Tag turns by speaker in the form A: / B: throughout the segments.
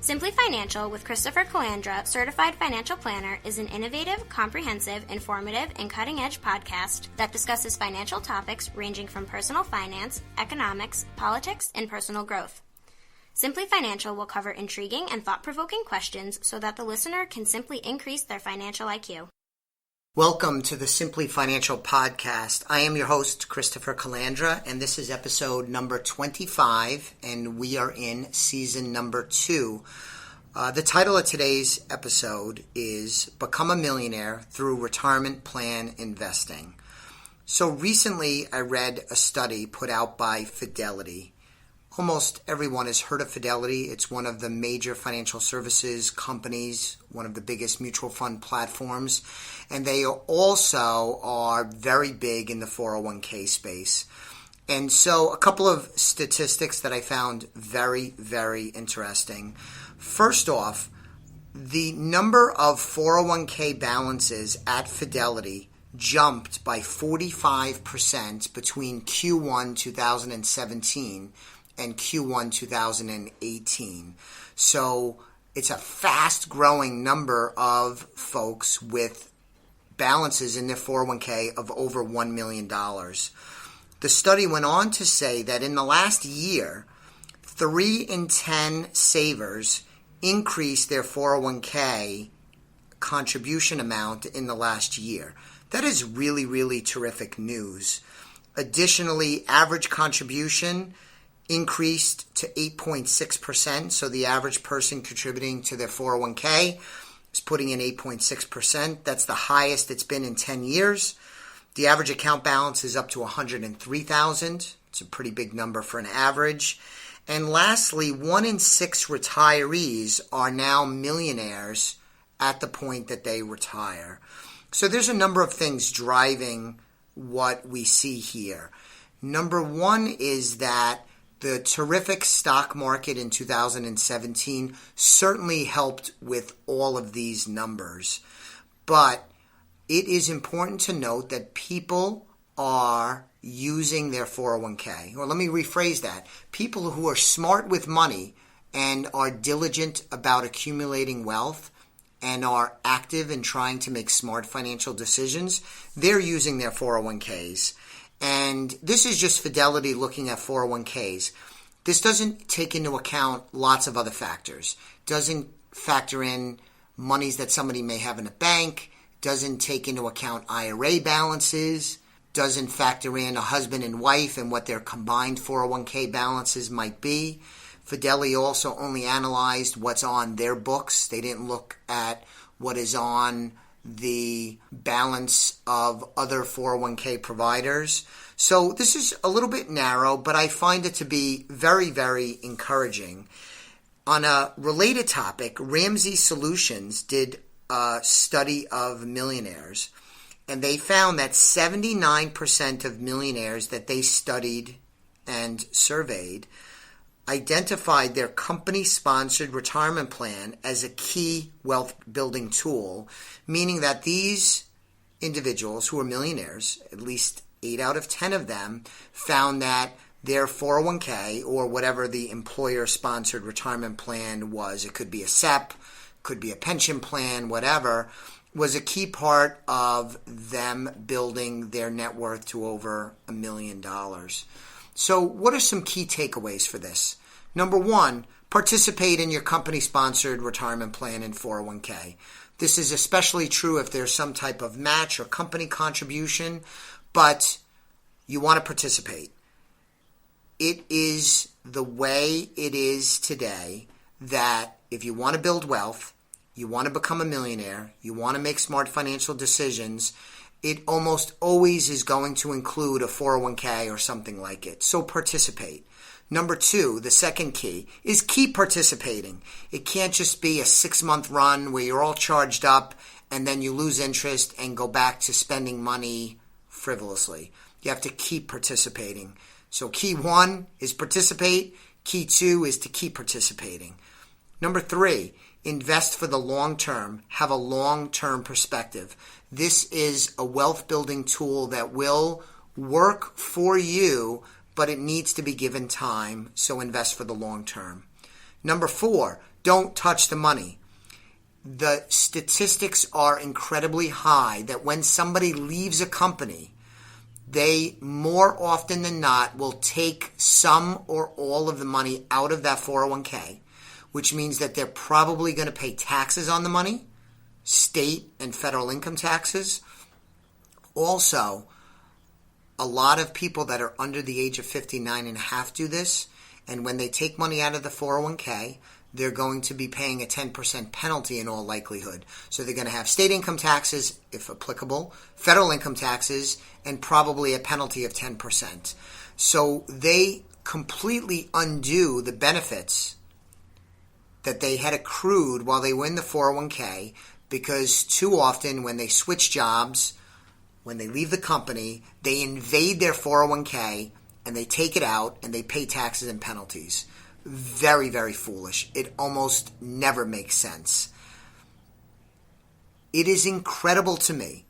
A: Simply Financial with Christopher Calandra, Certified Financial Planner, is an innovative, comprehensive, informative, and cutting-edge podcast that discusses financial topics ranging from personal finance, economics, politics, and personal growth. Simply Financial will cover intriguing and thought-provoking questions so that the listener can simply increase their financial IQ.
B: Welcome to the Simply Financial podcast. I am your host, Christopher Calandra, and this is episode number 25, and we are in season number 2. The title of today's episode is Become a Millionaire Through Retirement Plan Investing. So recently I read a study put out by Fidelity. Almost everyone has heard of Fidelity. It's one of the major financial services companies, one of the biggest mutual fund platforms, and they also are very big in the 401k space. And so a couple of statistics that I found very, very interesting. First off, the number of 401k balances at Fidelity jumped by 45% between Q1 2017 and Q1 2018. So it's a fast-growing number of folks with balances in their 401k of over $1 million. The study went on to say that in the last year, 3 in 10 savers increased their 401k contribution amount in the last year. That is really, really terrific news. Additionally, average contribution increased to 8.6%, so the average person contributing to their 401k is putting in 8.6%. That's the highest it's been in 10 years. The average account balance is up to $103,000. It's a pretty big number for an average. And lastly, 1 in 6 retirees are now millionaires at the point that they retire. So there's a number of things driving what we see here. Number one is that the terrific stock market in 2017 certainly helped with all of these numbers. But it is important to note that people are using their 401k. Or let me rephrase that. People who are smart with money and are diligent about accumulating wealth and are active in trying to make smart financial decisions, they're using their 401ks. And this is just Fidelity looking at 401ks. This doesn't take into account lots of other factors. Doesn't factor in monies that somebody may have in a bank. Doesn't take into account IRA balances. Doesn't factor in a husband and wife and what their combined 401k balances might be. Fidelity also only analyzed what's on their books. They didn't look at what is on the balance of other 401k providers. So this is a little bit narrow, but I find it to be very, very encouraging. On a related topic, Ramsey Solutions did a study of millionaires, and they found that 79% of millionaires that they studied and surveyed identified their company-sponsored retirement plan as a key wealth-building tool, meaning that these individuals who are millionaires, at least 8 out of 10 of them, found that their 401k or whatever the employer-sponsored retirement plan was, it could be a SEP, could be a pension plan, whatever, was a key part of them building their net worth to over $1 million. So what are some key takeaways for this? Number one, participate in your company-sponsored retirement plan in 401k. This is especially true if there's some type of match or company contribution, but you want to participate. It is the way it is today that if you want to build wealth, you want to become a millionaire, you want to make smart financial decisions, it almost always is going to include a 401k or something like it. So participate. Number two, the second key, is keep participating. It can't just be a 6-month run where you're all charged up and then you lose interest and go back to spending money frivolously. You have to keep participating. So key 1 is participate. Key 2 is to keep participating. Number 3, invest for the long term. Have a long-term perspective. This is a wealth-building tool that will work for you, but it needs to be given time, so invest for the long term. Number 4, don't touch the money. The statistics are incredibly high that when somebody leaves a company, they more often than not will take some or all of the money out of that 401k, which means that they're probably going to pay taxes on the money, state and federal income taxes. Also, a lot of people that are under the age of 59 and a half do this, and when they take money out of the 401k, they're going to be paying a 10% penalty in all likelihood. So they're going to have state income taxes, if applicable, federal income taxes, and probably a penalty of 10%. So they completely undo the benefits that they had accrued while they were in the 401k, because too often when they switch jobs, when they leave the company, they invade their 401k and they take it out and they pay taxes and penalties. Very, very foolish. It almost never makes sense. It is incredible to me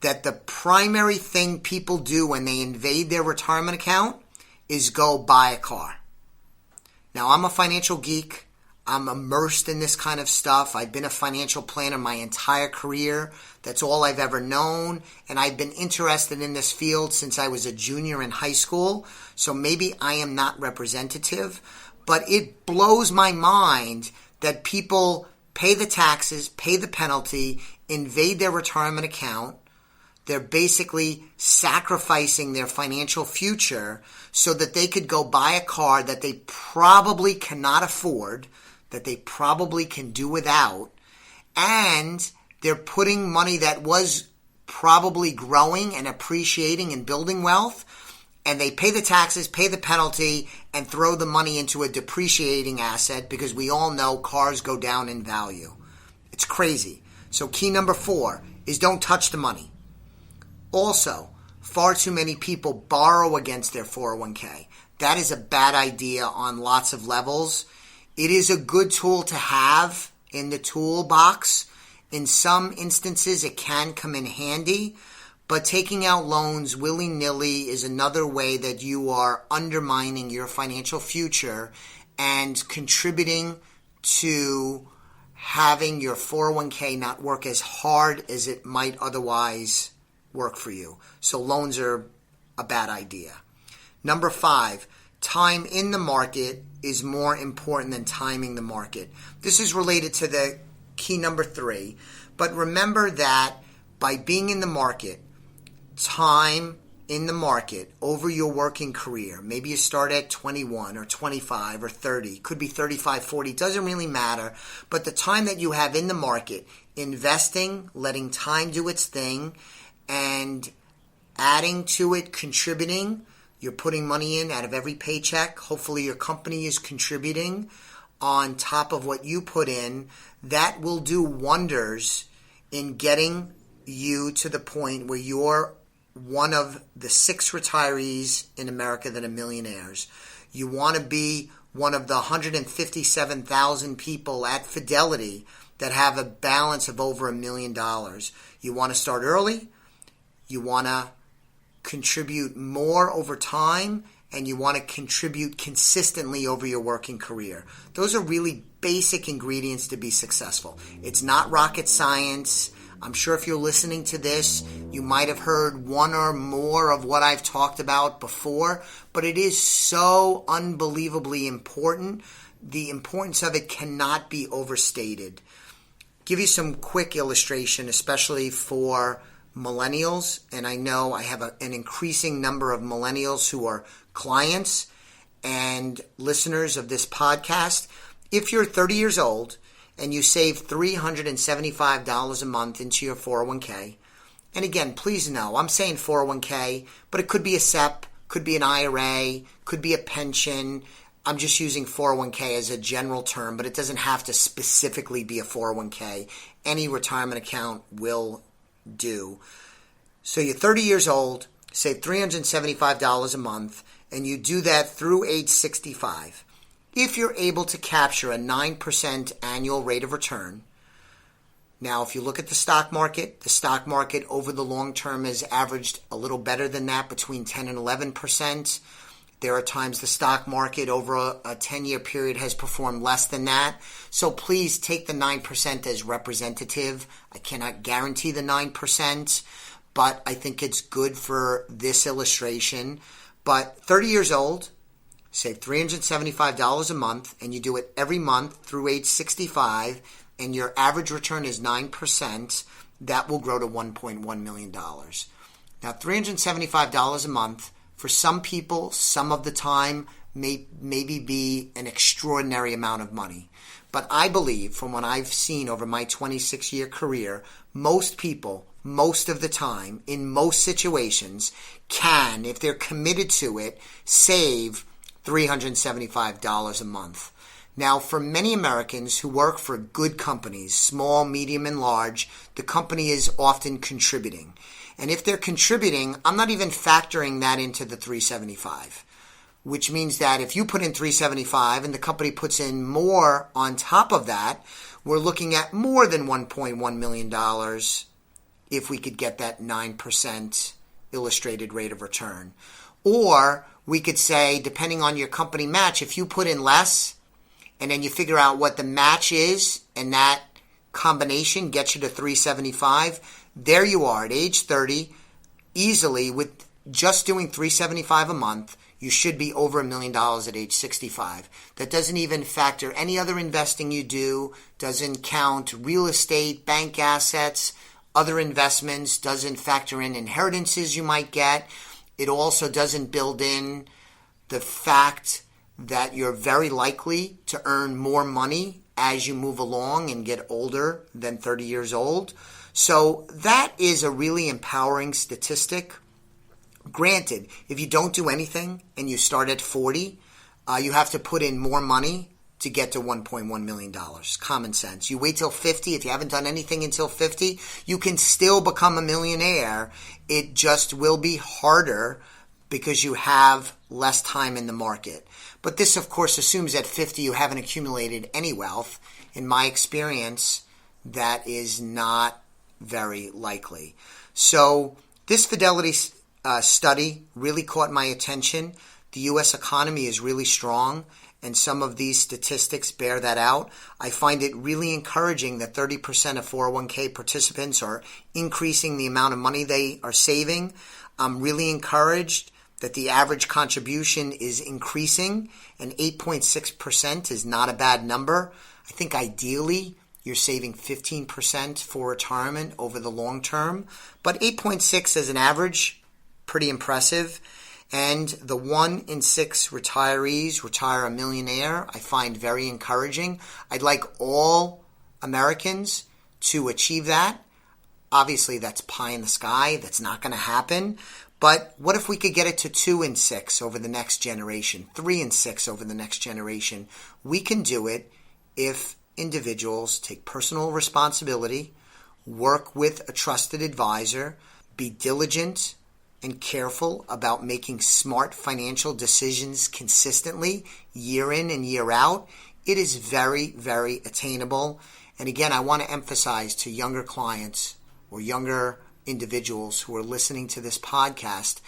B: that the primary thing people do when they invade their retirement account is go buy a car. Now, I'm a financial geek. I'm immersed in this kind of stuff. I've been a financial planner my entire career. That's all I've ever known. And I've been interested in this field since I was a junior in high school. So maybe I am not representative. But it blows my mind that people pay the taxes, pay the penalty, invade their retirement account. They're basically sacrificing their financial future so that they could go buy a car that they probably cannot afford, that they probably can do without, and they're putting money that was probably growing and appreciating and building wealth, and they pay the taxes, pay the penalty, and throw the money into a depreciating asset, because we all know cars go down in value. It's crazy. So key number 4 is don't touch the money. Also, far too many people borrow against their 401k. That is a bad idea on lots of levels. It is a good tool to have in the toolbox. In some instances, it can come in handy, but taking out loans willy-nilly is another way that you are undermining your financial future and contributing to having your 401k not work as hard as it might otherwise work for you. So loans are a bad idea. Number 5, time in the market is more important than timing the market. This is related to the key number 3, but remember that by being in the market, time in the market over your working career, maybe you start at 21 or 25 or 30, could be 35, 40, doesn't really matter, but the time that you have in the market, investing, letting time do its thing, and adding to it, contributing. You're putting money in out of every paycheck. Hopefully your company is contributing on top of what you put in. That will do wonders in getting you to the point where you're one of the 6 retirees in America that are millionaires. You want to be one of the 157,000 people at Fidelity that have a balance of over $1 million. You want to start early. You want to contribute more over time, and you want to contribute consistently over your working career. Those are really basic ingredients to be successful. It's not rocket science. I'm sure if you're listening to this, you might have heard one or more of what I've talked about before, but it is so unbelievably important. The importance of it cannot be overstated. Give you some quick illustration, especially for millennials, and I know I have an increasing number of millennials who are clients and listeners of this podcast. If you're 30 years old and you save $375 a month into your 401k, and again, please know, I'm saying 401k, but it could be a SEP, could be an IRA, could be a pension. I'm just using 401k as a general term, but it doesn't have to specifically be a 401k. Any retirement account will do. So you're 30 years old, save $375 a month, and you do that through age 65. If you're able to capture a 9% annual rate of return, now if you look at the stock market over the long term has averaged a little better than that, between 10 and 11%. There are times the stock market over a 10-year period has performed less than that. So please take the 9% as representative. I cannot guarantee the 9%, but I think it's good for this illustration. But 30 years old, save $375 a month, and you do it every month through age 65, and your average return is 9%, that will grow to $1.1 million. Now, $375 a month, for some people, some of the time, maybe be an extraordinary amount of money. But I believe, from what I've seen over my 26-year career, most people, most of the time, in most situations, can, if they're committed to it, save $375 a month. Now, for many Americans who work for good companies, small, medium, and large, the company is often contributing. And if they're contributing, I'm not even factoring that into the $375, which means that if you put in $375 and the company puts in more on top of that, we're looking at more than $1.1 million if we could get that 9% illustrated rate of return. Or we could say, depending on your company match, if you put in less and then you figure out what the match is and that combination gets you to $375, there you are at age 30, easily with just doing $375 a month, you should be over $1 million at age 65. That doesn't even factor any other investing you do, doesn't count real estate, bank assets, other investments, doesn't factor in inheritances you might get. It also doesn't build in the fact that you're very likely to earn more money as you move along and get older than 30 years old. So that is a really empowering statistic. Granted, if you don't do anything and you start at 40, you have to put in more money to get to $1.1 million. Common sense. You wait till 50. If you haven't done anything until 50, you can still become a millionaire. It just will be harder because you have less time in the market. But this, of course, assumes at 50 you haven't accumulated any wealth. In my experience, that is not very likely. So this Fidelity study really caught my attention. The U.S. economy is really strong, and some of these statistics bear that out. I find it really encouraging that 30% of 401k participants are increasing the amount of money they are saving. I'm really encouraged that the average contribution is increasing, and 8.6% is not a bad number. I think ideally you're saving 15% for retirement over the long term, but 8.6 as an average, pretty impressive. And the 1 in 6 retirees retire a millionaire, I find very encouraging. I'd like all Americans to achieve that. Obviously, that's pie in the sky. That's not going to happen. But what if we could get it to 2 in 6 over the next generation, 3 in 6 over the next generation? We can do it if individuals take personal responsibility, work with a trusted advisor, be diligent and careful about making smart financial decisions consistently, year in and year out. It is very, very attainable. And again, I want to emphasize to younger clients or younger individuals who are listening to this podcast,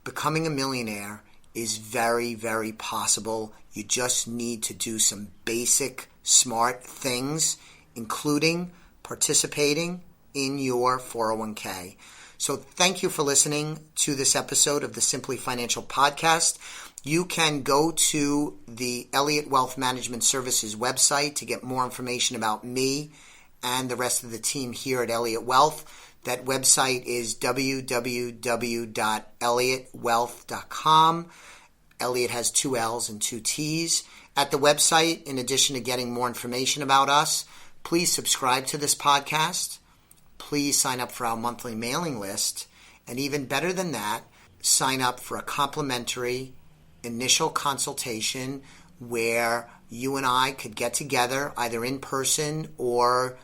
B: becoming a millionaire is very, very possible. You just need to do some basic, smart things, including participating in your 401k. So thank you for listening to this episode of the Simply Financial Podcast. You can go to the Elliott Wealth Management Services website to get more information about me and the rest of the team here at Elliott Wealth. That website is www.elliottwealth.com. Elliott has 2 L's and 2 T's. At the website, in addition to getting more information about us, please subscribe to this podcast. Please sign up for our monthly mailing list. And even better than that, sign up for a complimentary initial consultation where you and I could get together either in person or